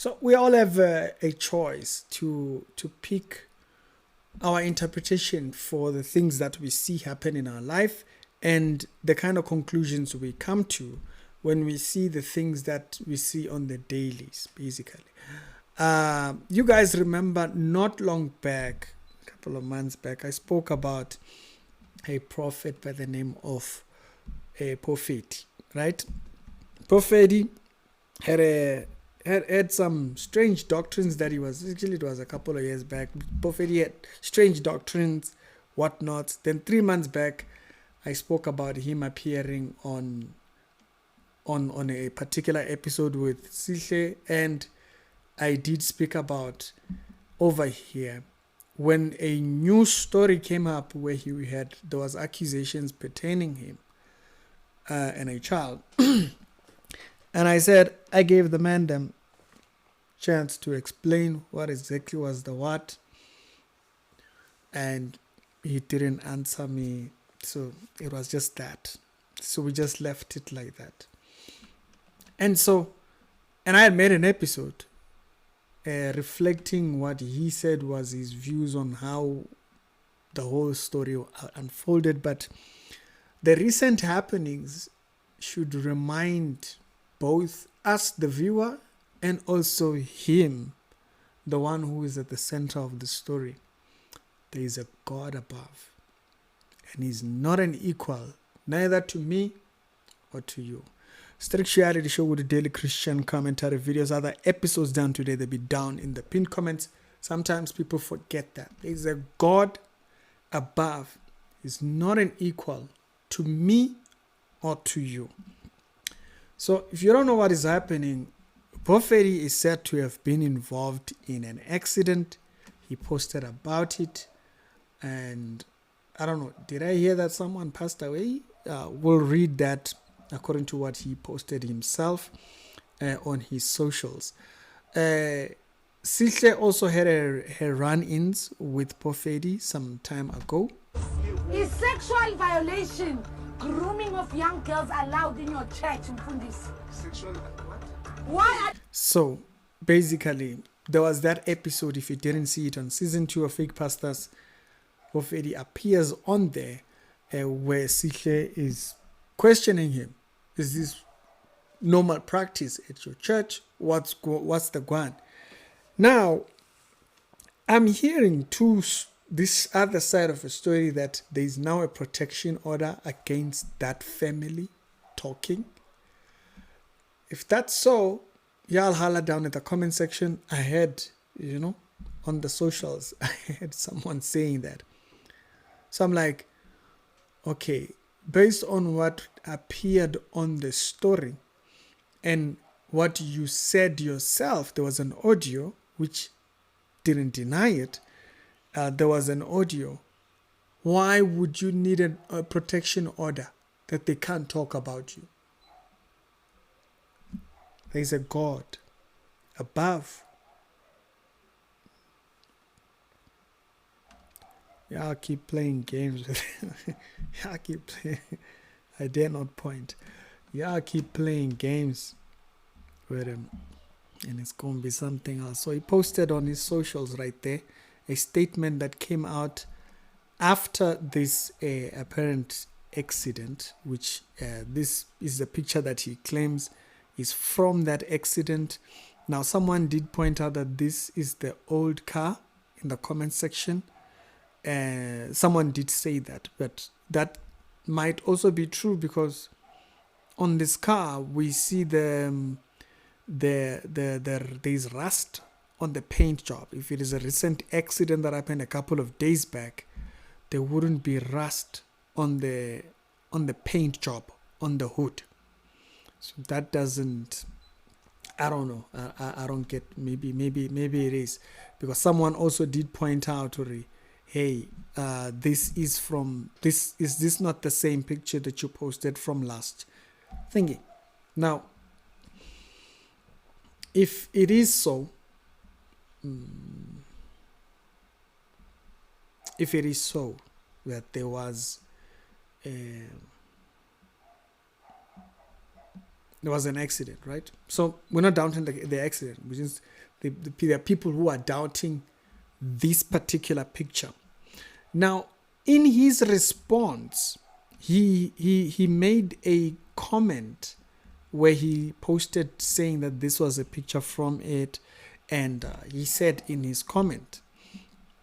So we all have a choice to pick our interpretation for the things that we see happen in our life and the kind of conclusions we come to when we see the things that we see on the dailies, basically. You guys remember not long back, a couple of months back, I spoke about a prophet by the name of Prophet, right? Prophet had some strange doctrines that it was a couple of years back. Prophet had strange doctrines, whatnot. Then 3 months back, I spoke about him appearing on a particular episode with Sihle, and I did speak about over here when a new story came up where there was accusations pertaining him and a child. And I said I gave the man the chance to explain what exactly was the what, and he didn't answer me. So it was just that. So we just left it like that. And I had made an episode reflecting what he said was his views on how the whole story unfolded. But the recent happenings should remind both us, the viewer, and also him, the one who is at the center of the story. There is a God above, and he's not an equal, neither to me or to you. Strict Reality Show with the daily Christian commentary videos. Other episodes down today, they'll be down in the pinned comments. Sometimes people forget that. There is a God above. He's not an equal to me or to you. So if you don't know what is happening, Prophet is said to have been involved in an accident. He posted about it. And I don't know, did I hear that someone passed away? We'll read that according to what he posted himself on his socials. Sihle also had her run-ins with Prophet some time ago. Is sexual violation, grooming of young girls allowed in your church, Mfundisi? Sexual what? Why? So basically, there was that episode, if you didn't see it, on season 2 of Fake Pastors, Prophet appears on there where Sihle is questioning him. Is this normal practice at your church? What's the guan? Now, I'm hearing this other side of the story, that there is now a protection order against that family talking. If that's so, y'all holler down in the comment section. I had, on the socials, I had someone saying that. So I'm like, okay, based on what appeared on the story and what you said yourself, there was an audio which didn't deny it. There was an audio. Why would you need a protection order that they can't talk about you? There is a God above. Y'all keep playing games with it. Y'all keep playing. I dare not point. Y'all keep playing games with him, and it's going to be something else. So he posted on his socials right there a statement that came out after this apparent accident, which this is the picture that he claims is from that accident. Now, someone did point out that this is the old car in the comment section. Someone did say that, but that might also be true, because on this car we see there's rust on the paint job. If it is a recent accident that happened a couple of days back, there wouldn't be rust on the paint job on the hood. So that doesn't, I don't know. I don't get. Maybe it is, because someone also did point out, hey, is this not the same picture that you posted from last thingy? Now, if it is so, that there was there was an accident, right? So we're not doubting the accident, which is there are people who are doubting this particular picture. Now, in his response, he made a comment where he posted saying that this was a picture from it, and he said in his comment,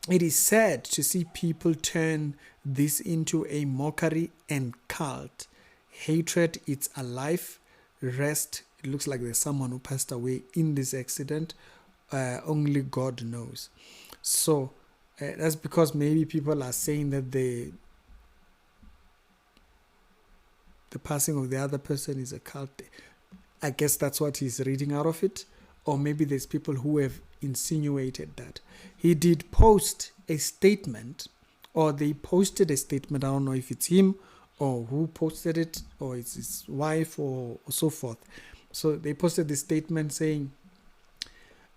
"It is sad to see people turn this into a mockery and cult. Hatred, it's alive. Rest." It looks like there's someone who passed away in this accident. Only God knows. So that's because maybe people are saying that the passing of the other person is a cult. I guess that's what he's reading out of it. Or maybe there's people who have insinuated that. He did post a statement, or they posted a statement. I don't know if it's him or who posted it, or it's his wife, or so forth. So they posted this statement saying,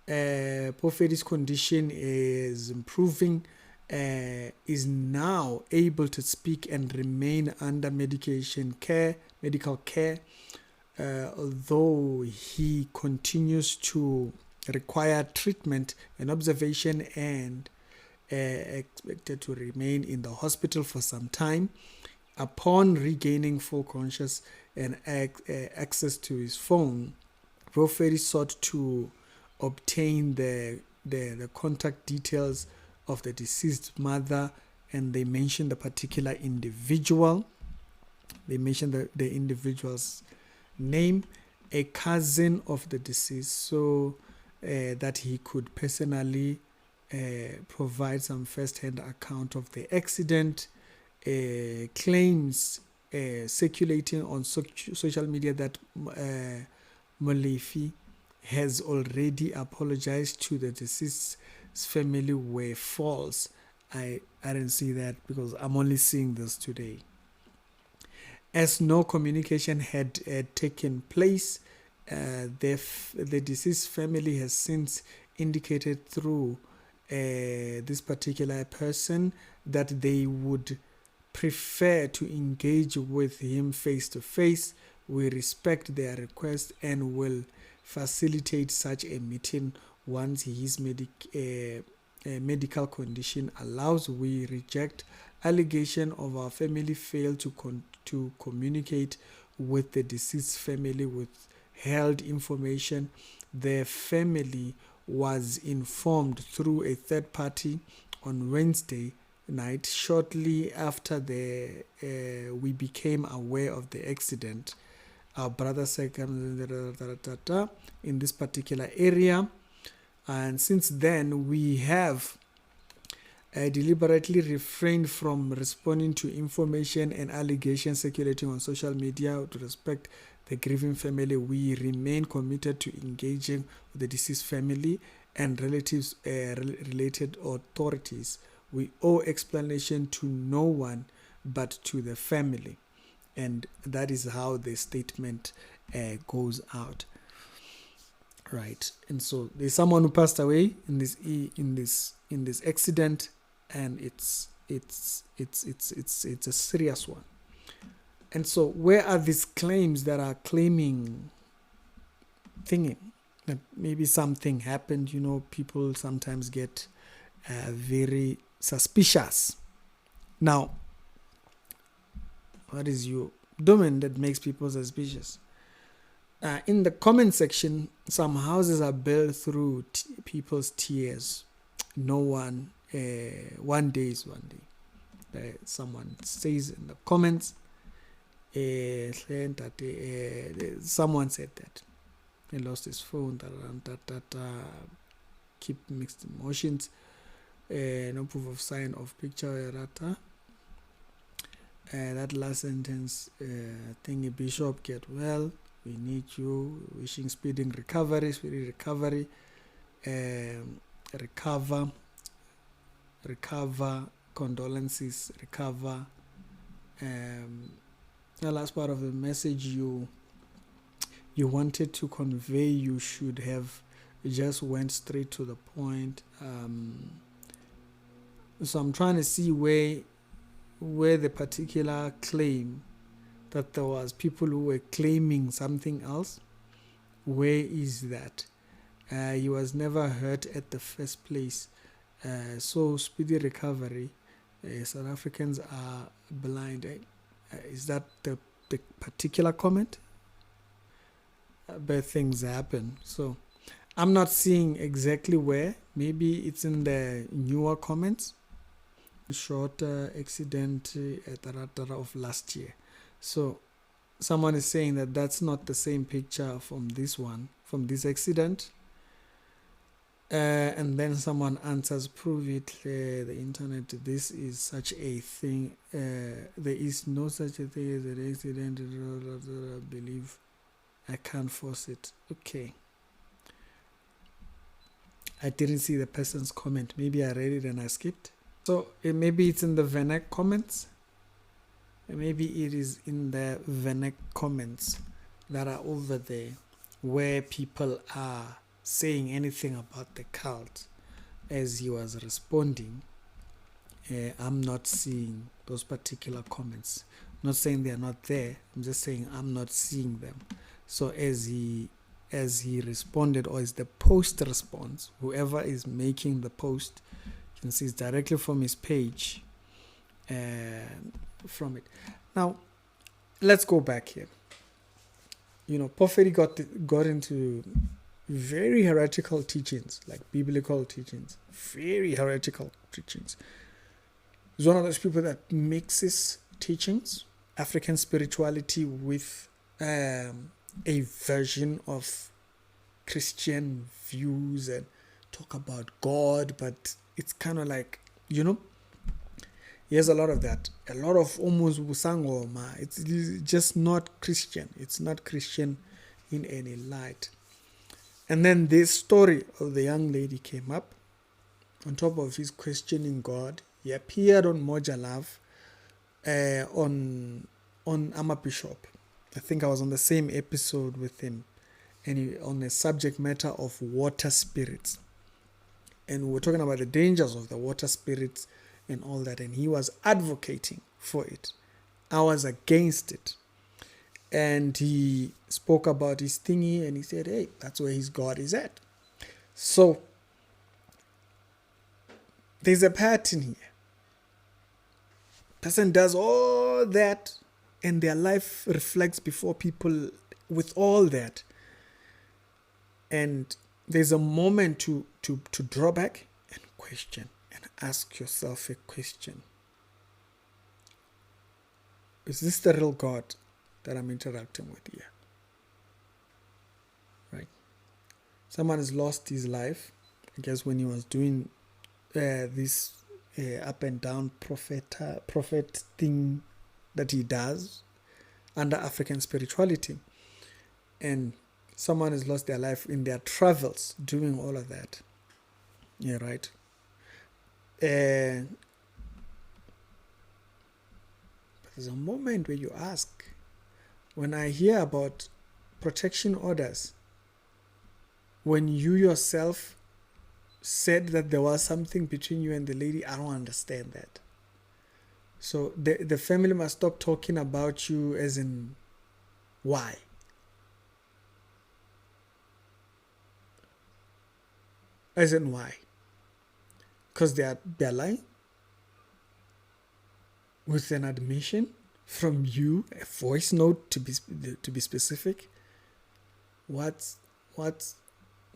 Pofedi's condition is improving, is now able to speak and remain under medical care, although he continues to require treatment and observation, and expected to remain in the hospital for some time. Upon regaining full consciousness and access to his phone, Pofedi sought to obtain the contact details of the deceased mother, and they mentioned the particular individual. They mentioned the individual's name, a cousin of the deceased, so that he could personally provide some first-hand account of the accident. Claims circulating on social media that Molefi has already apologized to the deceased's family were false. I didn't see that because I'm only seeing this today. As no communication had taken place, the deceased family has since indicated through this particular person that they would prefer to engage with him face to face. We respect their request and will facilitate such a meeting once his medical condition allows. We reject allegation of our family failed to communicate with the deceased family, withheld information. The family was informed through a third party on Wednesday night, shortly after we became aware of the accident. Our brother said in this particular area, and since then we have deliberately refrained from responding to information and allegations circulating on social media. To respect the grieving family, we remain committed to engaging with the deceased family and relatives, related authorities. We owe explanation to no one but to the family. And that is how the statement goes out, right? And so there's someone who passed away in this accident, and it's a serious one. And so where are these claims that are claiming that maybe something happened? You know, people sometimes get very suspicious. Now, what is your domain that makes people suspicious? In the comment section, some houses are built through people's tears. No one, one day is one day. Someone says in the comments, someone said that he lost his phone, keep mixed emotions, no proof of sign of picture, that last sentence, thank you, Bishop, get well, we need you, wishing speedy recovery, recover, condolences, recover. The last part of the message you wanted to convey, you should have just went straight to the point. So I'm trying to see where the particular claim that there was people who were claiming something else. Where is that? He was never hurt at the first place. So speedy recovery. South Africans are blind. Is that the particular comment? Bad things happen. So I'm not seeing exactly where. Maybe it's in the newer comments. Short accident at Taratara of last year. So someone is saying that that's not the same picture from this one, from this accident. And then someone answers, prove it, the internet, this is such a thing. There is no such a thing as an accident. I believe I can't force it. Okay. I didn't see the person's comment. Maybe I read it and I skipped. So maybe it's in the Venek comments. Maybe it is in the Venek comments that are over there where people are saying anything about the cult as he was responding. I'm not seeing those particular comments. I'm not saying they are not there. I'm just saying I'm not seeing them. So as he responded, or as the post response, whoever is making the post, you can see it's directly from his page. From it. Now, let's go back here. Porphyry got into very heretical teachings, like biblical teachings, very heretical teachings. He's one of those people that mixes teachings, African spirituality, with a version of Christian views and talk about God, but it's kind of like, he has a lot of that. A lot of almost busangoma. It's just not Christian. It's not Christian in any light. And then this story of the young lady came up. On top of his questioning God, he appeared on Moja Love on Amabishop. I think I was on the same episode with him, and on the subject matter of water spirits. And we were talking about the dangers of the water spirits and all that, and he was advocating for it. I was against it. And he spoke about his thingy, and he said, hey, that's where his God is at. So there's a pattern here. Person does all that, and their life reflects before people with all that. And there's a moment to draw back and question. Ask yourself a question. Is this the real God that I'm interacting with here? Right? Someone has lost his life, I guess, when he was doing this up and down prophet thing that he does under African spirituality. And someone has lost their life in their travels doing all of that. Yeah, right? But there's a moment where you ask, when I hear about protection orders, when you yourself said that there was something between you and the lady, I don't understand that. So the family must stop talking about you, as in, why? As in, why? Because they're lying? With an admission from you, a voice note to be specific? What's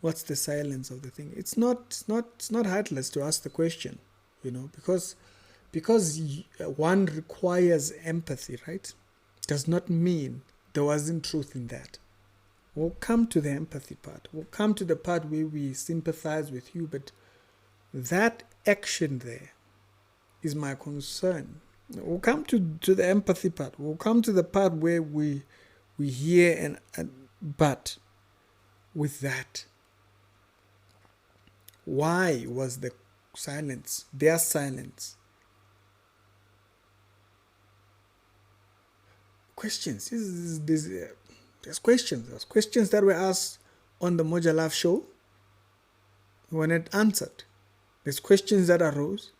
the silence of the thing? It's not heartless to ask the question, because one requires empathy, right? Does not mean there wasn't truth in that. We'll come to the empathy part. We'll come to the part where we sympathize with you, but that action there is my concern. We'll come to the empathy part. We'll come to the part where we hear but with that, why was the silence, their silence? Questions. There's questions. There's questions that were asked on the Moja Love show. We were not answered. There's questions that arose.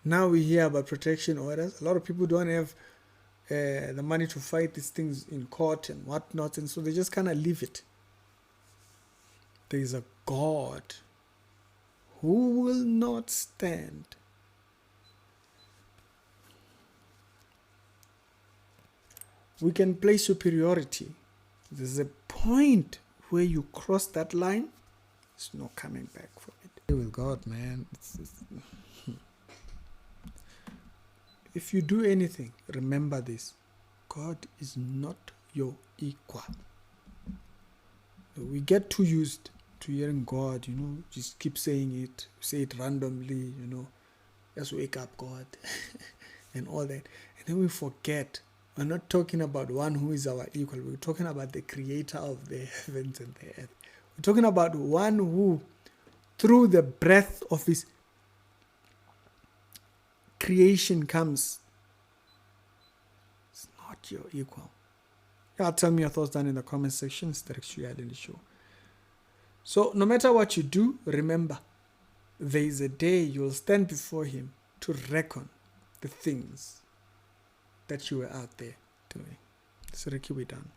Now we hear about protection orders. A lot of people don't have the money to fight these things in court and whatnot, and so they just kind of leave it. There is a God who will not stand. We can play superiority. There's a point where you cross that line, there's no coming back from it. With God, man. If you do anything, remember this. God is not your equal. We get too used to hearing God, just keep saying it, say it randomly, just wake up, God, and all that. And then we forget, we're not talking about one who is our equal. We're talking about the creator of the heavens and the earth. We're talking about one who, through the breath of his creation comes. It's not your equal. Yeah, tell me your thoughts down in the comment section. It's the Rex Reality Show. So no matter what you do, remember, there is a day you'll stand before him to reckon the things that you were out there doing. So Ricky, we're done.